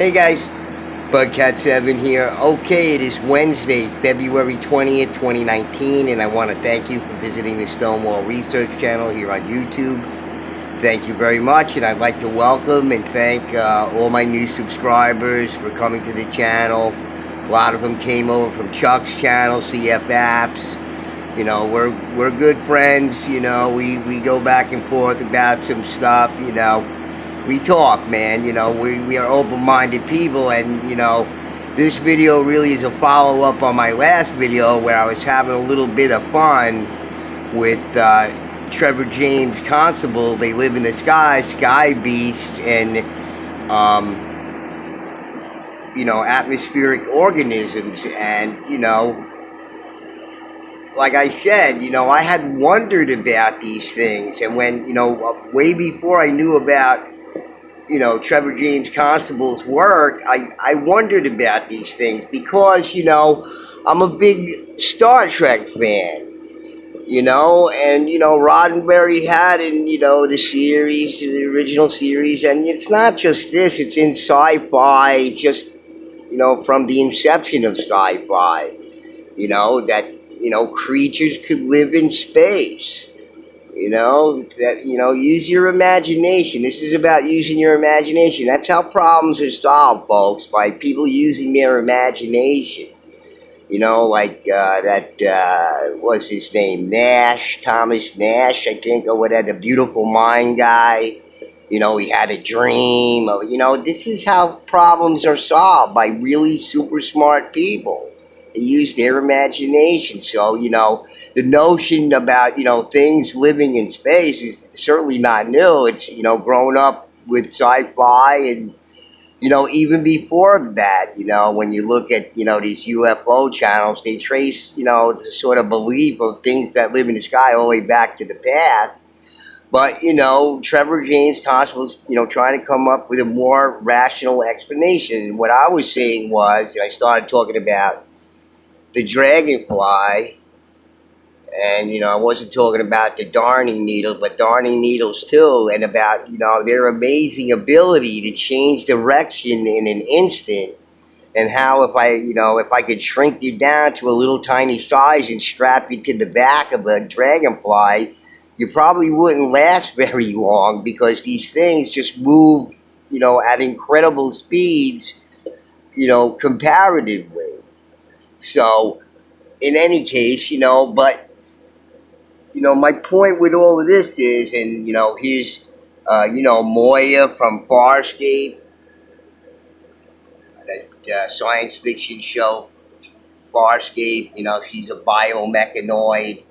Hey guys, Bugcat7 here. Okay, it is Wednesday, February 20th, 2019, and I want to thank you for visiting the Stonewall Research channel here on YouTube. Thank you very much, and I'd like to welcome and thank all my new subscribers for coming to the channel. A lot of them came over from Chuck's channel, CF Apps. You know, we're good friends. You know, we go back and forth about some stuff. You know, we talk, man. You know, we are open-minded people, and you know, this video really is a follow-up on my last video where I was having a little bit of fun with Trevor James Constable. They live in the sky beasts, and you know, atmospheric organisms, and you know, like I said, you know, I had wondered about these things, and when, you know, way before I knew about, you know, Trevor James Constable's work, I wondered about these things because, you know, I'm a big Star Trek fan, you know, and, you know, Roddenberry had in, you know, the series, the original series, and it's not just this, it's in sci-fi, just, you know, from the inception of sci-fi, you know, that, you know, creatures could live in space, you know, that, you know, use your imagination. This is about using your imagination. That's how problems are solved, folks, by people using their imagination. You know, like what's his name, Thomas Nash, I think, or whatever, the Beautiful Mind guy. You know, he had a dream. You know, this is how problems are solved, by really super smart people. They use their imagination. So, you know, the notion about, you know, things living in space is certainly not new. It's, you know, grown up with sci-fi, and, you know, even before that, you know, when you look at, you know, these UFO channels, they trace, you know, the sort of belief of things that live in the sky all the way back to the past. But, you know, Trevor James Constable's, you know, trying to come up with a more rational explanation. And what I was saying was, I started talking about the dragonfly, and, you know, I wasn't talking about the darning needle, but darning needles too, and about, you know, their amazing ability to change direction in an instant, and how if I could shrink you down to a little tiny size and strap you to the back of a dragonfly, you probably wouldn't last very long, because these things just move, you know, at incredible speeds, you know, comparatively. So, in any case, you know, but, you know, my point with all of this is, and, you know, here's, you know, Moya from Farscape, that science fiction show, Farscape, you know, she's a biomechanoid.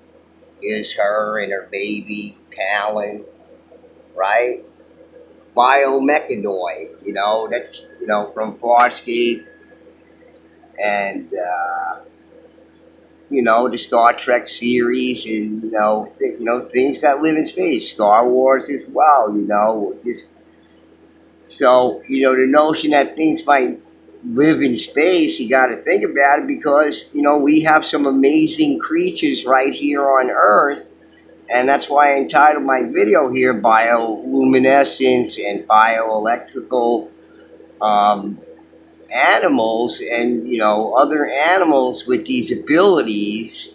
Here's her and her baby, Palin, right? Biomechanoid, you know, that's, you know, from Farscape. And, you know, the Star Trek series, and, you know, things that live in space. Star Wars as well, you know. So, you know, the notion that things might live in space, you got to think about it, because, you know, we have some amazing creatures right here on Earth. And that's why I entitled my video here, Bioluminescence and Bioelectrical animals, and, you know, other animals with these abilities,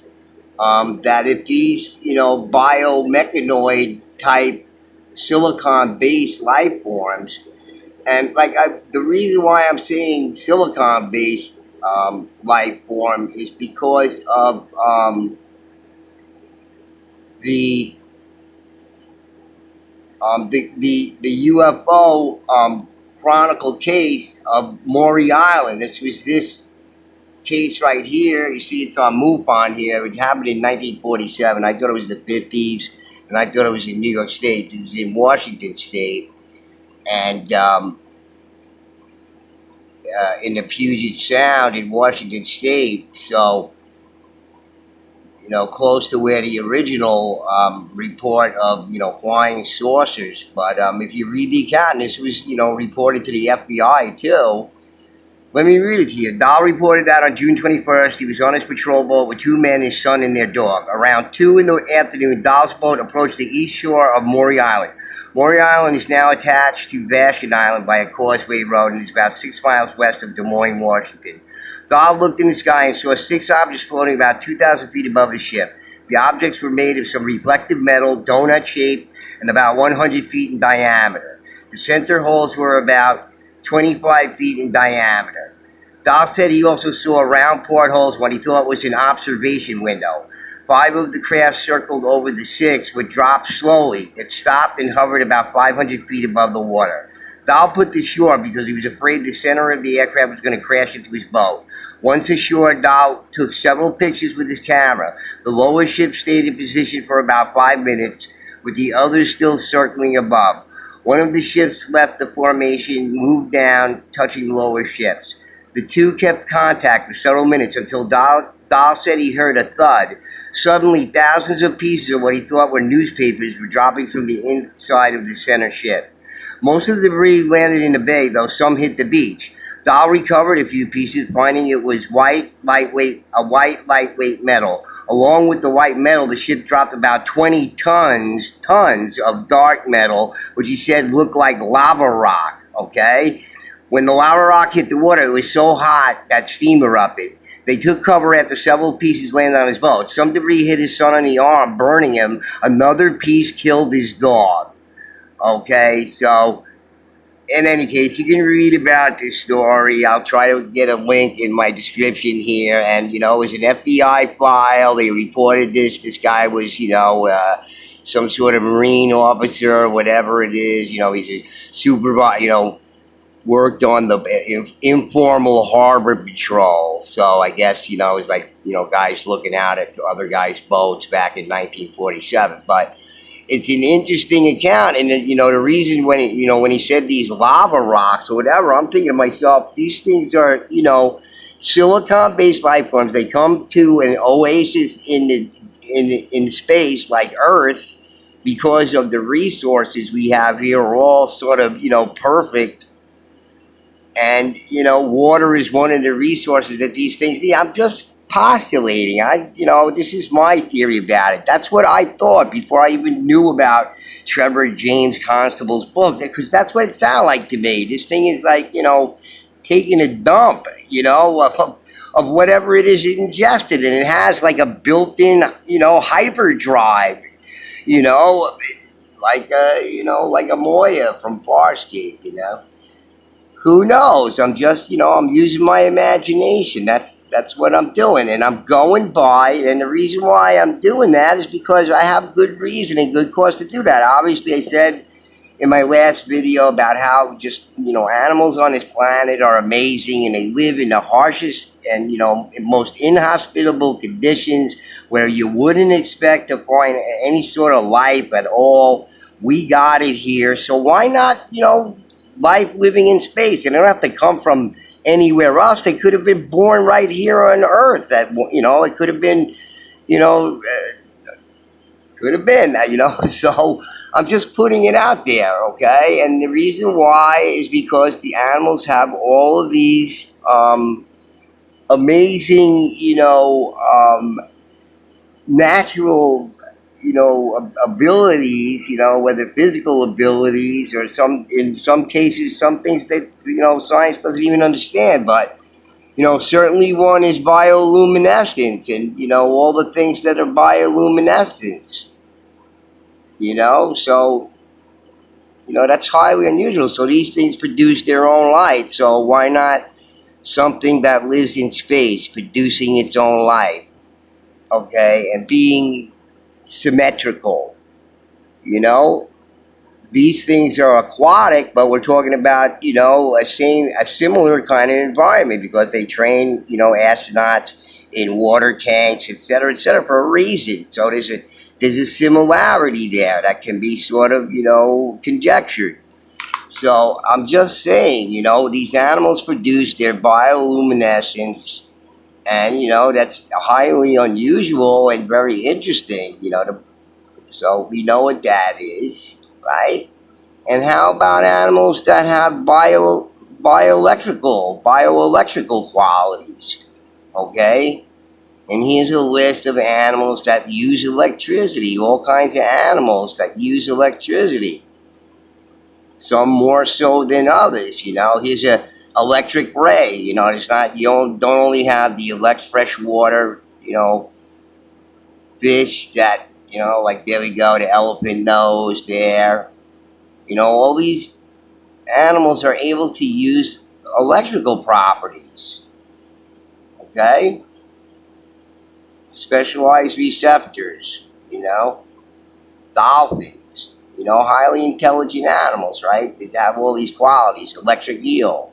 that if these, you know, biomechanoid type silicon-based life forms, and like the reason why I'm saying silicon-based life form is because of the UFO chronicle case of Maury Island. This was this case right here. You see, it's on MUFON here. It happened in 1947. I thought it was the 50s, and I thought it was in New York State. This is in Washington State, and in the Puget Sound in Washington State. So, you know, close to where the original report of, you know, flying saucers. But if you read the account, this was, you know, reported to the FBI too. Let me read it to you. Dahl reported that on June 21st, he was on his patrol boat with two men, his son, and their dog. Around 2 in the afternoon, Dahl's boat approached the east shore of Maury Island. Maury Island is now attached to Vashon Island by a causeway road and is about 6 miles west of Des Moines, Washington. Dahl looked in the sky and saw 6 objects floating about 2,000 feet above the ship. The objects were made of some reflective metal, donut-shaped, and about 100 feet in diameter. The center holes were about 25 feet in diameter. Dahl said he also saw round portholes, what he thought was an observation window. 5 of the craft circled over the 6, would drop slowly. It stopped and hovered about 500 feet above the water. Dahl put to shore because he was afraid the center of the aircraft was going to crash into his boat. Once ashore, Dahl took several pictures with his camera. The lower ship stayed in position for about 5 minutes, with the others still circling above. One of the ships left the formation, moved down, touching the lower ships. The 2 kept contact for several minutes until Dahl said he heard a thud. Suddenly, thousands of pieces of what he thought were newspapers were dropping from the inside of the center ship. Most of the debris landed in the bay, though some hit the beach. Dahl recovered a few pieces, finding it was white, lightweight metal. Along with the white metal, the ship dropped about 20 tons of dark metal, which he said looked like lava rock, okay? When the lava rock hit the water, it was so hot that steam erupted. They took cover after several pieces landed on his boat. Some debris hit his son on the arm, burning him. Another piece killed his dog. Okay, so in any case, you can read about this story. I'll try to get a link in my description here. And, you know, it was an FBI file. They reported this. This guy was, you know, some sort of Marine officer or whatever it is. You know, he's a supervisor, you know, worked on the informal harbor patrol. So I guess, you know, it's like, you know, guys looking out at other guys' boats back in 1947. But it's an interesting account. And, you know, the reason when he said these lava rocks or whatever, I'm thinking to myself, these things are, you know, silicon-based life forms. They come to an oasis in space like Earth because of the resources we have here are all sort of, you know, perfect. And, you know, water is one of the resources that these things need. I'm just postulating. You know, this is my theory about it. That's what I thought before I even knew about Trevor James Constable's book, because that's what it sounded like to me. This thing is like, you know, taking a dump, you know, of whatever it is it ingested. And it has like a built-in, you know, hyperdrive, you know, like a Moya from Farscape, you know. Who knows? I'm just, you know, I'm using my imagination. That's what I'm doing. And I'm going by, and the reason why I'm doing that is because I have good reason and good cause to do that. Obviously, I said in my last video about how just, you know, animals on this planet are amazing and they live in the harshest and, you know, most inhospitable conditions where you wouldn't expect to find any sort of life at all. We got it here. So why not, you know, life living in space? And they don't have to come from anywhere else. They could have been born right here on Earth. That, you know, it could have been, you know, could have been, you know. So I'm just putting it out there, okay? And the reason why is because the animals have all of these amazing, you know, natural, you know, abilities, you know, whether physical abilities or in some cases, some things that, you know, science doesn't even understand. But, you know, certainly one is bioluminescence and, you know, all the things that are bioluminescence, you know. So, you know, that's highly unusual. So these things produce their own light. So why not something that lives in space producing its own light, okay, and being symmetrical, you know? These things are aquatic, but we're talking about, you know, a similar kind of environment because they train, you know, astronauts in water tanks, et cetera, for a reason. So there's a similarity there that can be sort of, you know, conjectured. So I'm just saying, you know, these animals produce their bioluminescence. And, you know, that's highly unusual and very interesting, you know. So we know what that is, right? And how about animals that have bioelectrical qualities, okay? And here's a list of animals that use electricity, all kinds of animals that use electricity. Some more so than others. Here's a electric ray. It's not, you don't only have the fresh water, fish that, like there we go, the elephant nose there. All these animals are able to use electrical properties. Okay? Specialized receptors, dolphins, highly intelligent animals, right? They have all these qualities, electric eel,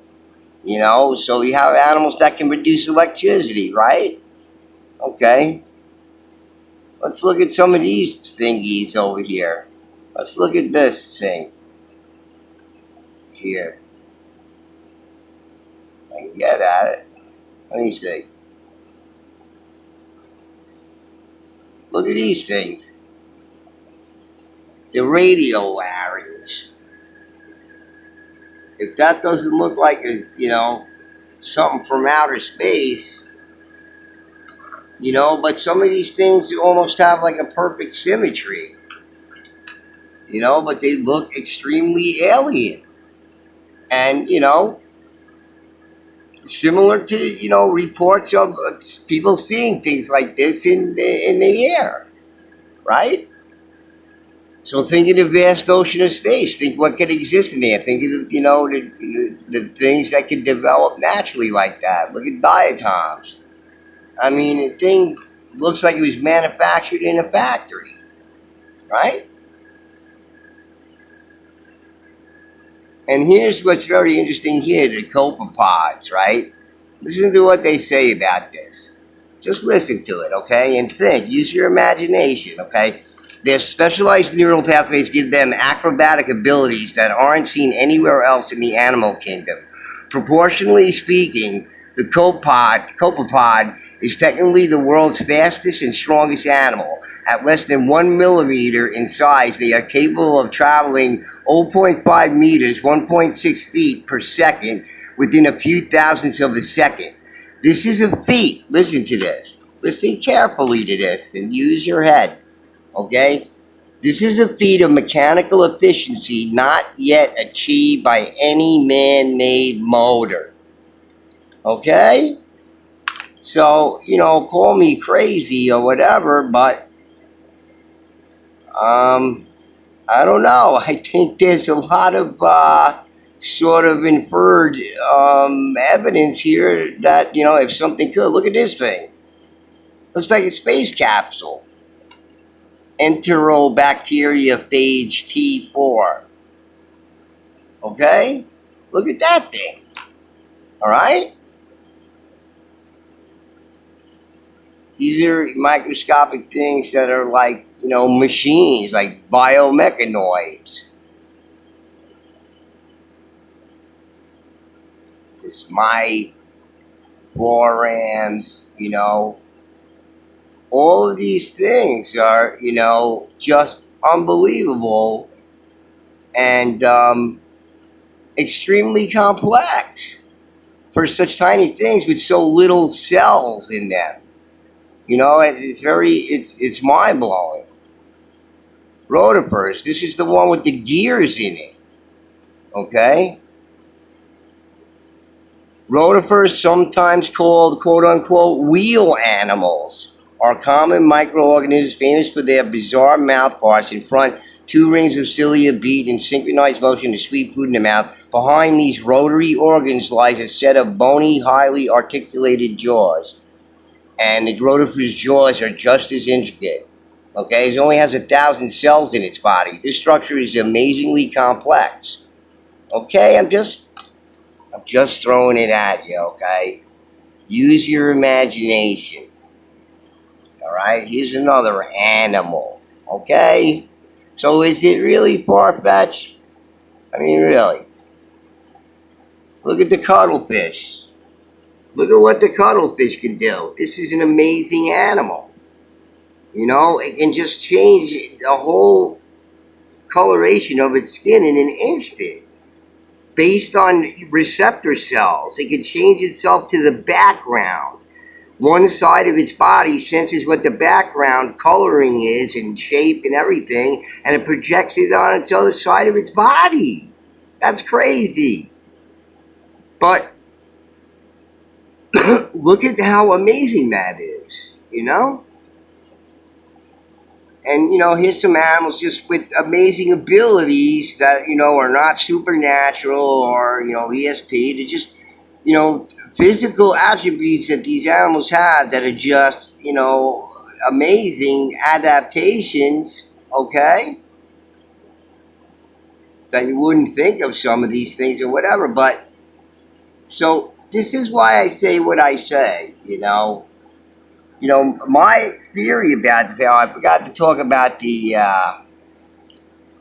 so we have animals that can produce electricity, right? Okay. Let's look at some of these thingies over here. Let's look at this thing here. I can get at it. Let me see. Look at these things. The radio larynx. If that doesn't look like something from outer space, but some of these things almost have like a perfect symmetry, but they look extremely alien. And, similar to, reports of people seeing things like this in the air, right? So think of the vast ocean of space. Think what could exist in there. Think of, the things that could develop naturally like that. Look at diatoms. I mean, the thing looks like it was manufactured in a factory, right? And here's what's very interesting here, the copepods, right? Listen to what they say about this. Just listen to it, okay? And think. Use your imagination, okay? Their specialized neural pathways give them acrobatic abilities that aren't seen anywhere else in the animal kingdom. Proportionally speaking, the copepod is technically the world's fastest and strongest animal. At less than 1 millimeter in size, they are capable of traveling 0.5 meters, 1.6 feet per second within a few thousandths of a second. This is a feat. Listen to this. Listen carefully to this and use your head. Okay? This is a feat of mechanical efficiency not yet achieved by any man-made motor. Okay? So, call me crazy or whatever, but I don't know. I think there's a lot of sort of inferred evidence here that, if something could. Look at this thing. Looks like a space capsule. Enterobacteriophage T4. Okay? Look at that thing. Alright? These are microscopic things that are like, machines, like biomechanoids. This forams, all of these things are, just unbelievable and extremely complex for such tiny things with so little cells in them. It's mind-blowing. Rotifers, this is the one with the gears in it. Okay? Rotifers, sometimes called quote-unquote wheel animals, are common microorganisms famous for their bizarre mouth parts. In front, 2 rings of cilia beat in synchronized motion to sweep food in the mouth. Behind these rotary organs lies a set of bony, highly articulated jaws. And the rotifer's jaws are just as intricate. Okay, it only has 1,000 cells in its body. This structure is amazingly complex. Okay, I'm just throwing it at you, okay? Use your imagination. Alright, here's another animal. Okay? So is it really far-fetched? I mean, really. Look at the cuttlefish. Look at what the cuttlefish can do. This is an amazing animal. It can just change the whole coloration of its skin in an instant. Based on receptor cells, it can change itself to the background. One side of its body senses what the background coloring is and shape and everything, and it projects it on its other side of its body. That's crazy. But look at how amazing that is, you know? And, you know, here's some animals just with amazing abilities that, you know, are not supernatural or, you know, ESP. They're just, you know, physical attributes that these animals have that are just, you know, amazing adaptations, okay? That you wouldn't think of some of these things or whatever. But, so this is why I say what I say, you know. You know, my theory about the, I forgot to talk about the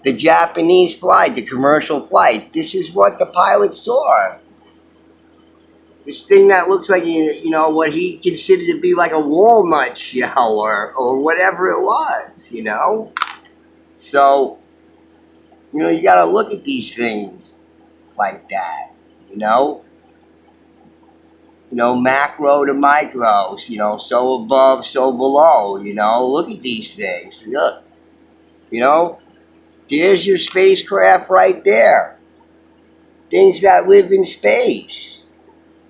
Japanese flight, the commercial flight. This is what the pilot saw. This thing that looks like, you know, what he considered to be like a walnut shell or whatever it was, you know. So, you know, you got to look at these things like that, you know. You know, macro to micros, you know, so above, so below, you know. Look at these things. Look, you know, there's your spacecraft right there. Things that live in space.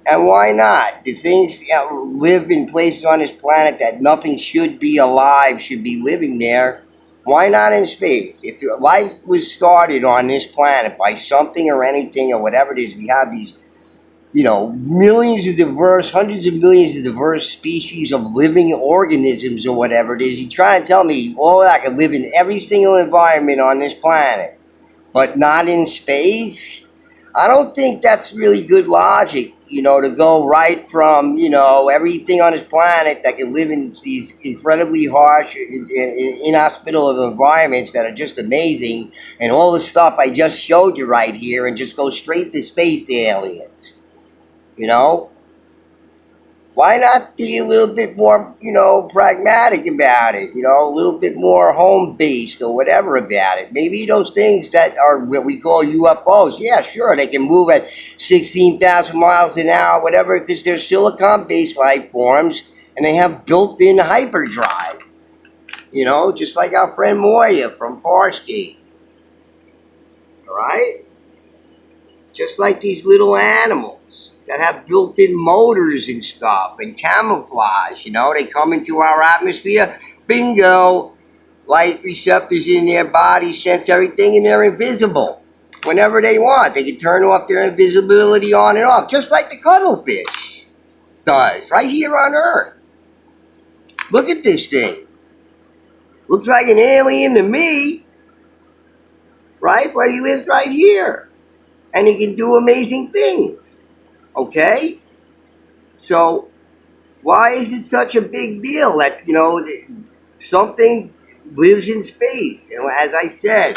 And why not? The things that live in places on this planet that nothing should be alive, should be living there. Why not in space? If life was started on this planet by something or anything or whatever it is, we have these, you know, millions of diverse, hundreds of millions of diverse species of living organisms or whatever it is. You're trying to tell me all that can live in every single environment on this planet, but not in space? I don't think that's really good logic, you know, to go right from, you know, everything on this planet that can live in these incredibly harsh, inhospitable environments that are just amazing, and all the stuff I just showed you right here, and just go straight to space aliens. You know? Why not be a little bit more, you know, pragmatic about it? You know, a little bit more home-based or whatever about it. Maybe those things that are what we call UFOs, yeah, sure, they can move at 16,000 miles an hour, whatever, because they're silicon-based life forms, and they have built-in hyperdrive. You know, just like our friend Moya from Parsky. All right? Just like these little animals that have built-in motors and stuff and camouflage, you know, they come into our atmosphere, bingo, light receptors in their body sense everything, and they're invisible whenever they want. They can turn off their invisibility on and off, just like the cuttlefish does right here on Earth. Look at this thing. Looks like an alien to me, right? But he lives right here. And he can do amazing things, okay? So why is it such a big deal that, you know, something lives in space? And as I said,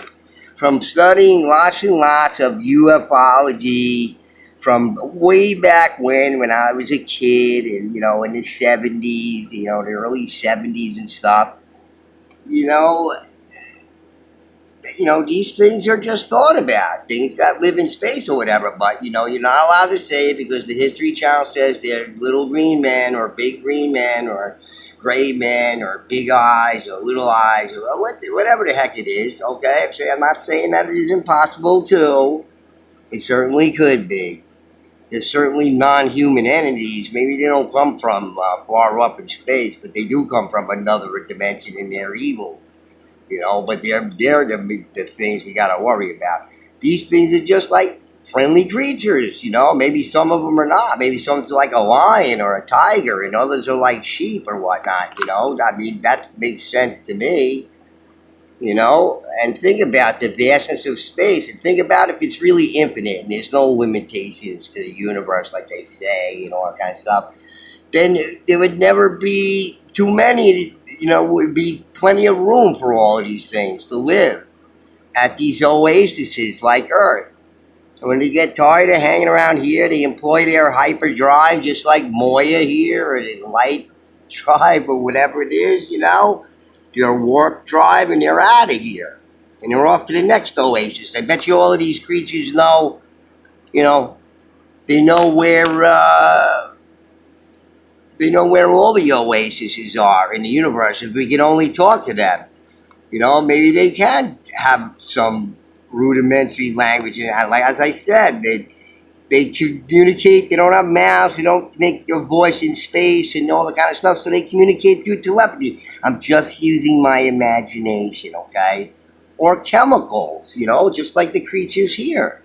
from studying lots and lots of ufology from way back when I was a kid, and, you know, in the 70s, you know, the early 70s and stuff, you know, these things are just thought about, things that live in space or whatever. But, you know, you're not allowed to say it because the History Channel says they're little green men or big green men or gray men or big eyes or little eyes or whatever the heck it is, okay? I'm not saying that it is impossible too. It certainly could be. There's certainly non-human entities. Maybe they don't come from far up in space, but they do come from another dimension and they're evil. You know, but they're the things we got to worry about. These things are just like friendly creatures, you know. Maybe some of them are not. Maybe some's like a lion or a tiger, and others are like sheep or whatnot, you know. I mean, that makes sense to me, you know. And think about the vastness of space, and think about if it's really infinite and there's no limitations to the universe, like they say, and all that kind of stuff. Then there would never be too many, you know, would be plenty of room for all of these things to live at these oases like Earth. So when they get tired of hanging around here, they employ their hyperdrive, just like Moya here, or the light drive, or whatever it is, you know, their warp drive, and they're out of here. And they're off to the next oasis. I bet you all of these creatures know, you know, they know where all the oases are in the universe. If we can only talk to them, you know, maybe they can have some rudimentary language. And like as I said, they communicate. They don't have mouths. They don't make your voice in space and all that kind of stuff. So they communicate through telepathy. I'm just using my imagination, okay? Or chemicals, just like the creatures here.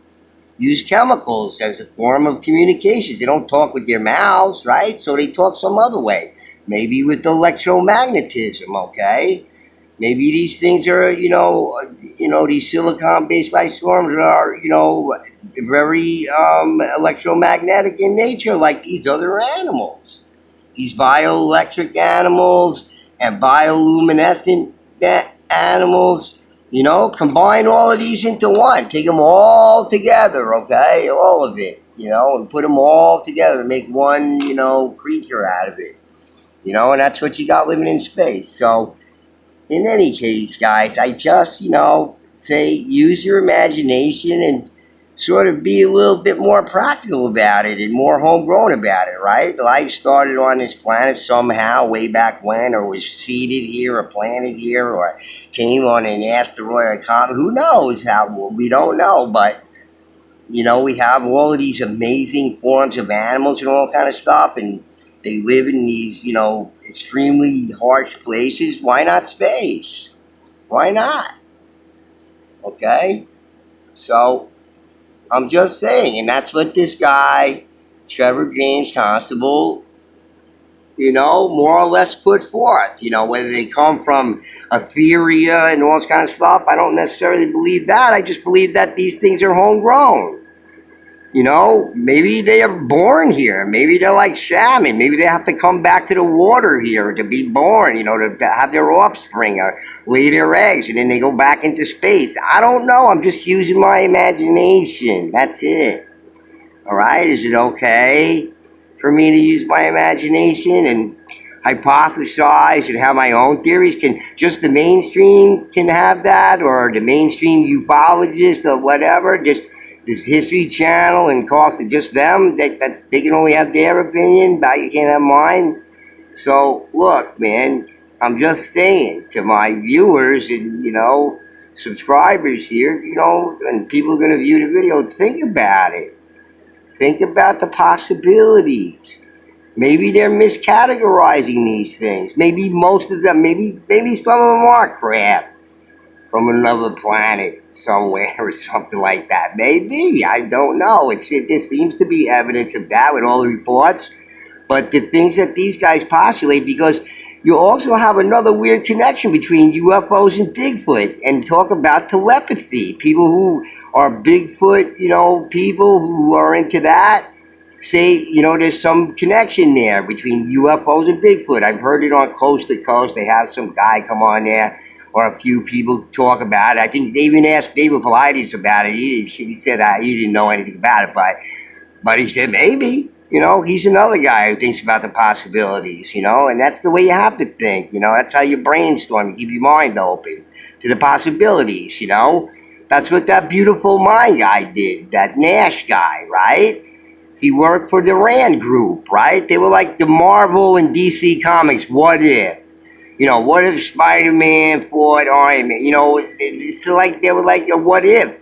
Use chemicals as a form of communication. They don't talk with their mouths, right? So they talk some other way. Maybe with electromagnetism, okay? Maybe these things are, these silicon-based life forms are, very electromagnetic in nature, like these other animals. These bioelectric animals and bioluminescent animals, combine all of these into one. Take them all together, okay? All of it, and put them all together and make one, creature out of it. And that's what you got living in space. So, in any case, guys, I just, say use your imagination and sort of be a little bit more practical about it and more homegrown about it, right? Life started on this planet somehow way back when, or was seeded here or planted here, or came on an asteroid or comet. Who knows how? We don't know, but we have all of these amazing forms of animals and all kind of stuff, and they live in these, extremely harsh places. Why not space? Why not? Okay? So, I'm just saying, and that's what this guy, Trevor James Constable, more or less put forth. Whether they come from Etheria and all this kind of stuff, I don't necessarily believe that. I just believe that these things are homegrown. Maybe they are born here. Maybe they're like salmon. Maybe they have to come back to the water here to be born, to have their offspring or lay their eggs, and then they go back into space. I don't know. I'm just using my imagination. That's it. All right? Is it okay for me to use my imagination and hypothesize and have my own theories? Can just the mainstream can have that, or the mainstream ufologist or whatever, just this History Channel and cost it just them, that they can only have their opinion, but you can't have mine? So, look, man, I'm just saying to my viewers and, subscribers here, and people are going to view the video, think about it. Think about the possibilities. Maybe they're miscategorizing these things. Maybe most of them, maybe some of them are crap from another planet somewhere or something like that. Maybe. I don't know. There seems to be evidence of that with all the reports. But the things that these guys postulate, because you also have another weird connection between UFOs and Bigfoot, and talk about telepathy. People who are Bigfoot, people who are into that, say, there's some connection there between UFOs and Bigfoot. I've heard it on Coast to Coast. They have some guy come on there, or a few people talk about it. I think they even asked David Paulides about it. He said he didn't know anything about it, but he said maybe. He's another guy who thinks about the possibilities, and that's the way you have to think, that's how you brainstorm, you keep your mind open to the possibilities, That's what that beautiful mind guy did, that Nash guy, right? He worked for the Rand Group, right? They were like the Marvel and DC Comics, what if? What if Spider-Man fought Iron Man? It's like they were like a what if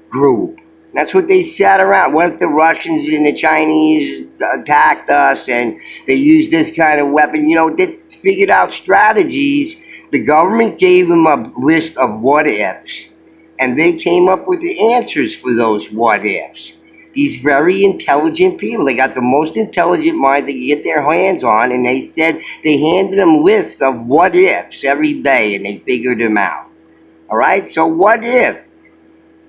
group. That's what they sat around. What if the Russians and the Chinese attacked us and they used this kind of weapon? They figured out strategies. The government gave them a list of what ifs, and they came up with the answers for those what ifs. These very intelligent people, they got the most intelligent minds they could get their hands on, and they said they handed them lists of what ifs every day, and they figured them out. All right? So what if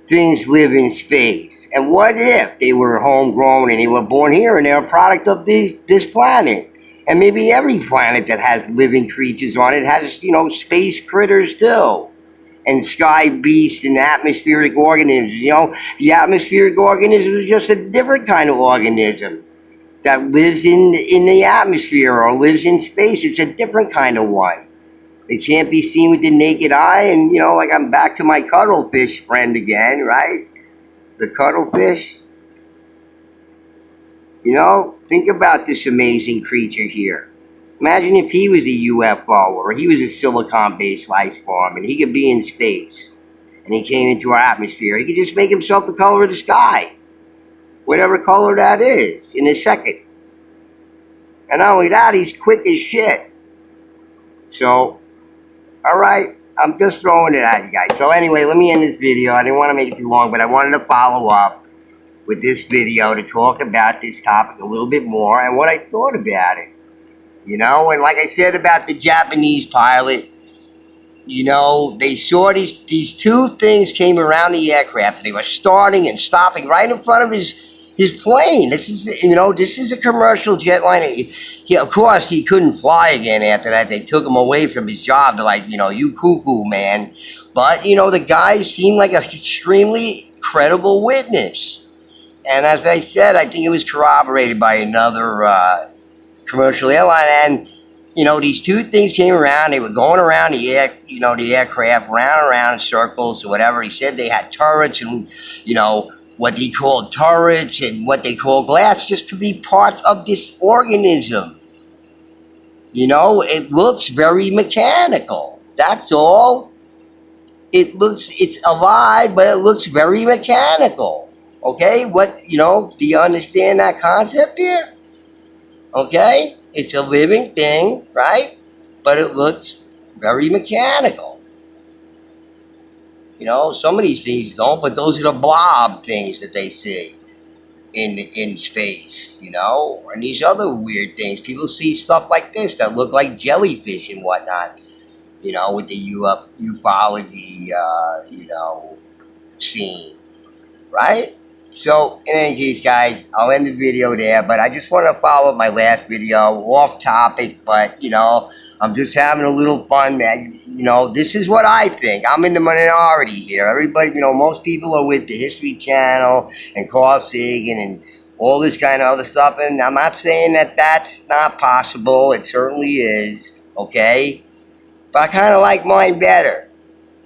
things live in space? And what if they were homegrown and they were born here and they're a product of this planet? And maybe every planet that has living creatures on it has, space critters too. And sky beasts and atmospheric organisms. The atmospheric organism is just a different kind of organism that lives in the atmosphere or lives in space. It's a different kind of one. It can't be seen with the naked eye. And, like I'm back to my cuttlefish friend again, right? The cuttlefish. Think about this amazing creature here. Imagine if he was a UFO or he was a silicon-based life form and he could be in space. and he came into our atmosphere, he could just make himself the color of the sky, whatever color that is, in a second. And not only that, he's quick as shit. So, alright, I'm just throwing it at you guys. So anyway, let me end this video. I didn't want to make it too long, but I wanted to follow up with this video to talk about this topic a little bit more and what I thought about it. You know, and like I said about the Japanese pilot, you know, they saw these two things came around the aircraft, and they were starting and stopping right in front of his plane. This is, you know, this is a commercial jetliner. Of course, he couldn't fly again after that. They took him away from his job. They're like, you know, you cuckoo, man. But, you know, the guy seemed like an extremely credible witness. And as I said, I think it was corroborated by another commercial airline. And, you know, these two things came around. They were going around the aircraft, round and around in circles or whatever. He said they had turrets and, you know, what they call turrets and what they call glass just could be part of this organism. You know, it looks very mechanical. That's all. It's alive, but it looks very mechanical. Okay? You know, do you understand that concept here? Okay? It's a living thing, right? But it looks very mechanical. You know, some of these things don't, but those are the blob things that they see in space, you know? And these other weird things. People see stuff like this that look like jellyfish and whatnot, you know, with the ufology, you know, scene, right? So, in any case, guys, I'll end the video there, but I just want to follow up my last video, off topic, but, you know, I'm just having a little fun, man. You know, this is what I think. I'm in the minority here. Everybody, you know, most people are with the History Channel and Carl Sagan and all this kind of other stuff, and I'm not saying that that's not possible. It certainly is, okay? But I kind of like mine better.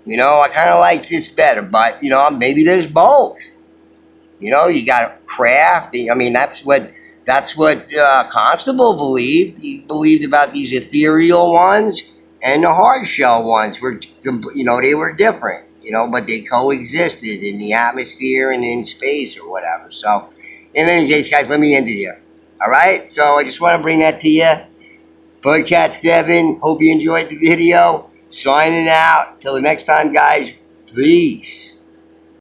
You know, I kind of like this better, but, you know, maybe there's both. You know, you got craft. I mean, that's what Constable believed. He believed about these ethereal ones and the hard shell ones were, you know, they were different. You know, but they coexisted in the atmosphere and in space or whatever. So, in any case, guys, let me end it here. All right. So I just want to bring that to you. Birdcat7. Hope you enjoyed the video. Signing out. Till the next time, guys. Peace.